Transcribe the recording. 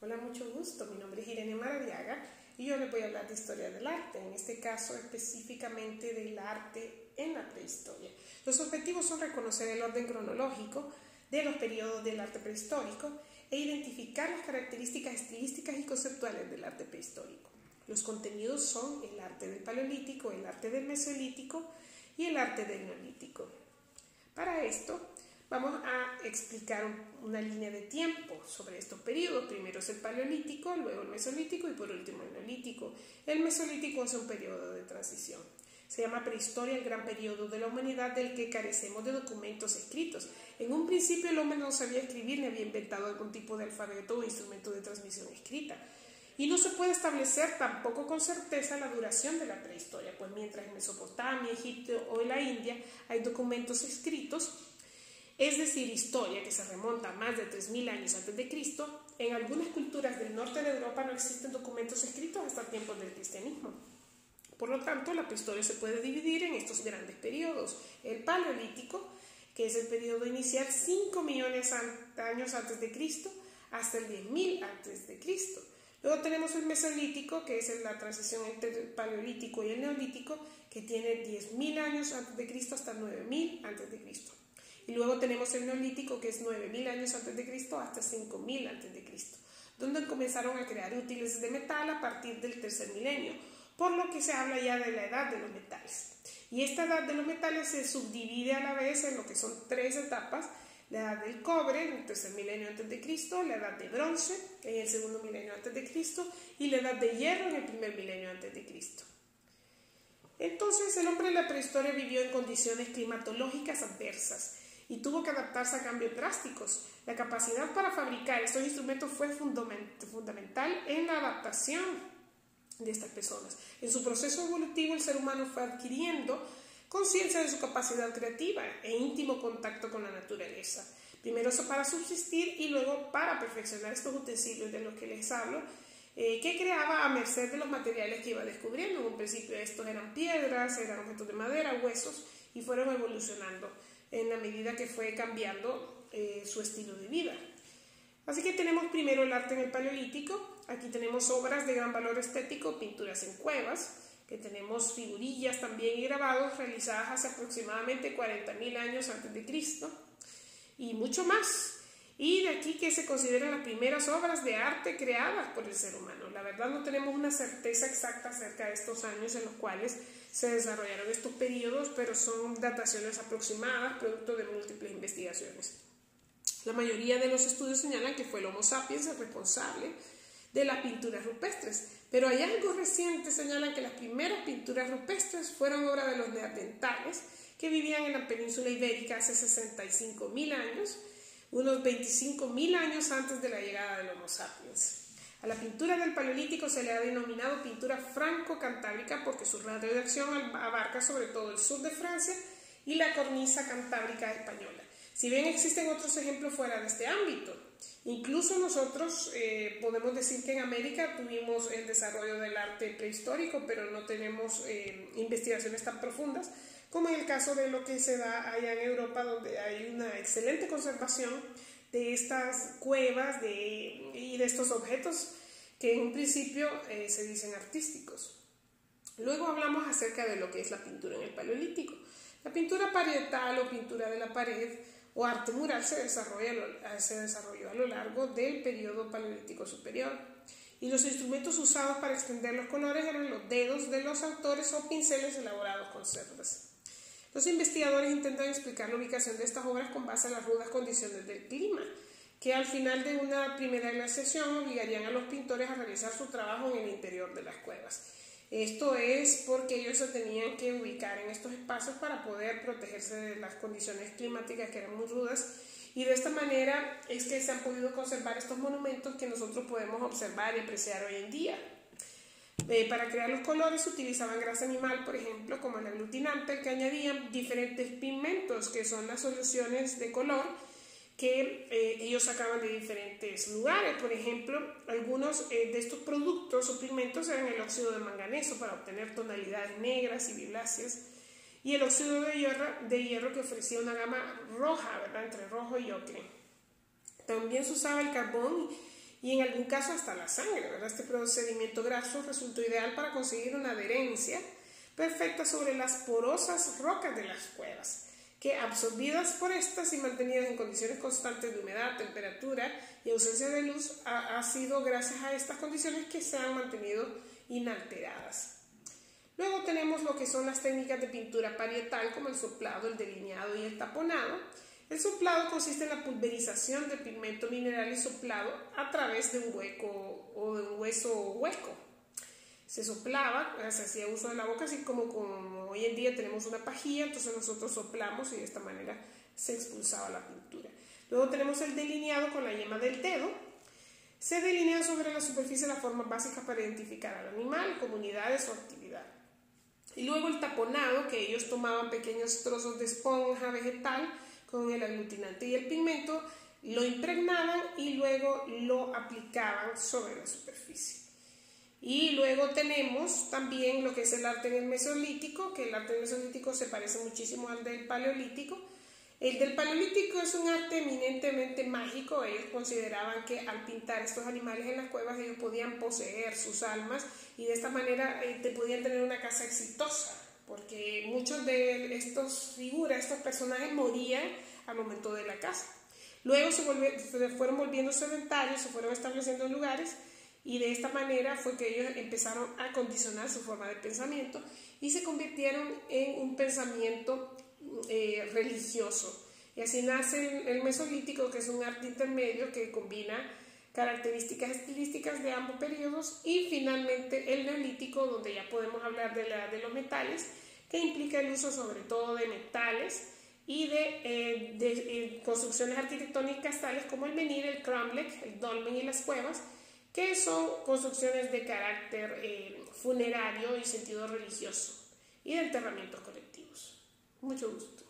Hola, mucho gusto. Mi nombre es Irene Maradiaga y yo les voy a hablar de historia del arte, en este caso específicamente del arte en la prehistoria. Los objetivos son reconocer el orden cronológico de los periodos del arte prehistórico e identificar las características estilísticas y conceptuales del arte prehistórico. Los contenidos son el arte del Paleolítico, el arte del Mesolítico y el arte del Neolítico. Para esto vamos a explicar una línea de tiempo sobre estos periodos. Primero es el Paleolítico, luego el Mesolítico y por último el Neolítico. El Mesolítico es un periodo de transición. Se llama prehistoria, el gran periodo de la humanidad del que carecemos de documentos escritos. En un principio el hombre no sabía escribir ni había inventado algún tipo de alfabeto o instrumento de transmisión escrita. Y no se puede establecer tampoco con certeza la duración de la prehistoria, pues mientras en Mesopotamia, Egipto o en la India hay documentos escritos, es decir, historia que se remonta a más de 3.000 años antes de Cristo, en algunas culturas del norte de Europa no existen documentos escritos hasta tiempos del cristianismo. Por lo tanto, la prehistoria se puede dividir en estos grandes periodos. El Paleolítico, que es el periodo inicial 5 millones de años antes de Cristo hasta el 10.000 antes de Cristo. Luego tenemos el Mesolítico, que es la transición entre el Paleolítico y el Neolítico, que tiene 10.000 años antes de Cristo hasta 9.000 antes de Cristo. Y luego tenemos el Neolítico, que es 9.000 años antes de Cristo hasta 5.000 antes de Cristo, donde comenzaron a crear útiles de metal a partir del tercer milenio, por lo que se habla ya de la edad de los metales. Y esta edad de los metales se subdivide a la vez en lo que son 3 etapas: la edad del cobre en el tercer milenio antes de Cristo, la edad de bronce en el segundo milenio antes de Cristo y la edad de hierro en el primer milenio antes de Cristo. Entonces el hombre en la prehistoria vivió en condiciones climatológicas adversas y tuvo que adaptarse a cambios drásticos. La capacidad para fabricar estos instrumentos fue fundamental en la adaptación de estas personas. En su proceso evolutivo, el ser humano fue adquiriendo conciencia de su capacidad creativa e íntimo contacto con la naturaleza. Primero para subsistir y luego para perfeccionar estos utensilios de los que les hablo, que creaba a merced de los materiales que iba descubriendo. En un principio estos eran piedras, eran objetos de madera, huesos, y fueron evolucionando en la medida que fue cambiando su estilo de vida. Así que tenemos primero el arte en el Paleolítico. Aquí tenemos obras de gran valor estético, pinturas en cuevas, que tenemos figurillas también y grabados realizadas hace aproximadamente 40.000 años antes de Cristo y mucho más. Y de aquí que se consideran las primeras obras de arte creadas por el ser humano. La verdad no tenemos una certeza exacta acerca de estos años en los cuales se desarrollaron estos periodos, pero son dataciones aproximadas, producto de múltiples investigaciones. La mayoría de los estudios señalan que fue el Homo sapiens el responsable de las pinturas rupestres, pero hallazgos recientes señalan que las primeras pinturas rupestres fueron obra de los neandertales, que vivían en la península ibérica hace 65.000 años, unos 25.000 años antes de la llegada del Homo sapiens. A la pintura del Paleolítico se le ha denominado pintura franco-cantábrica porque su radio de acción abarca sobre todo el sur de Francia y la cornisa cantábrica española. Si bien existen otros ejemplos fuera de este ámbito, incluso nosotros podemos decir que en América tuvimos el desarrollo del arte prehistórico, pero no tenemos investigaciones tan profundas como en el caso de lo que se da allá en Europa, donde hay una excelente conservación de estas cuevas y de estos objetos que en un principio se dicen artísticos. Luego hablamos acerca de lo que es la pintura en el Paleolítico. La pintura parietal o pintura de la pared o arte mural se desarrolló a lo largo del periodo Paleolítico superior, y los instrumentos usados para extender los colores eran los dedos de los autores o pinceles elaborados con cerdas. Los investigadores intentan explicar la ubicación de estas obras con base a las rudas condiciones del clima, que al final de una primera glaciación obligarían a los pintores a realizar su trabajo en el interior de las cuevas. Esto es porque ellos se tenían que ubicar en estos espacios para poder protegerse de las condiciones climáticas que eran muy rudas, y de esta manera es que se han podido conservar estos monumentos que nosotros podemos observar y apreciar hoy en día. Para crear los colores se utilizaban grasa animal, por ejemplo, como el aglutinante, que añadían diferentes pigmentos, que son las soluciones de color que ellos sacaban de diferentes lugares. Por ejemplo, algunos de estos productos o pigmentos eran el óxido de manganeso para obtener tonalidades negras y violáceas, y el óxido de hierro que ofrecía una gama roja, ¿verdad?, entre rojo y ocre. También se usaba el carbón y en algún caso hasta la sangre, ¿verdad? Este procedimiento graso resultó ideal para conseguir una adherencia perfecta sobre las porosas rocas de las cuevas, que absorbidas por estas y mantenidas en condiciones constantes de humedad, temperatura y ausencia de luz, ha sido gracias a estas condiciones que se han mantenido inalteradas. Luego tenemos lo que son las técnicas de pintura parietal, como el soplado, el delineado y el taponado. El soplado consiste en la pulverización de pigmento mineral y soplado a través de un hueco o de un hueso hueco. Se soplaba, se hacía uso de la boca, así como hoy en día tenemos una pajilla, entonces nosotros soplamos y de esta manera se expulsaba la pintura. Luego tenemos el delineado con la yema del dedo. Se delinea sobre la superficie las formas básicas para identificar al animal, comunidades o actividad. Y luego el taponado, que ellos tomaban pequeños trozos de esponja vegetal con el aglutinante y el pigmento, lo impregnaban y luego lo aplicaban sobre la superficie. Y luego tenemos también lo que es el arte en el Mesolítico, que el arte del Mesolítico se parece muchísimo al del Paleolítico. El del Paleolítico es un arte eminentemente mágico. Ellos consideraban que al pintar estos animales en las cuevas ellos podían poseer sus almas y de esta manera podían tener una casa exitosa, porque muchos de estas figuras, estos personajes morían al momento de la caza. Luego se fueron volviendo sedentarios, se fueron estableciendo en lugares y de esta manera fue que ellos empezaron a condicionar su forma de pensamiento y se convirtieron en un pensamiento religioso. Y así nace el Mesolítico, que es un arte intermedio que combina características estilísticas de ambos periodos, y finalmente el Neolítico, donde ya podemos hablar de los metales, que implica el uso sobre todo de metales y de construcciones arquitectónicas tales como el menhir, el cromlech, el dolmen y las cuevas, que son construcciones de carácter funerario y sentido religioso y de enterramientos colectivos. Mucho gusto.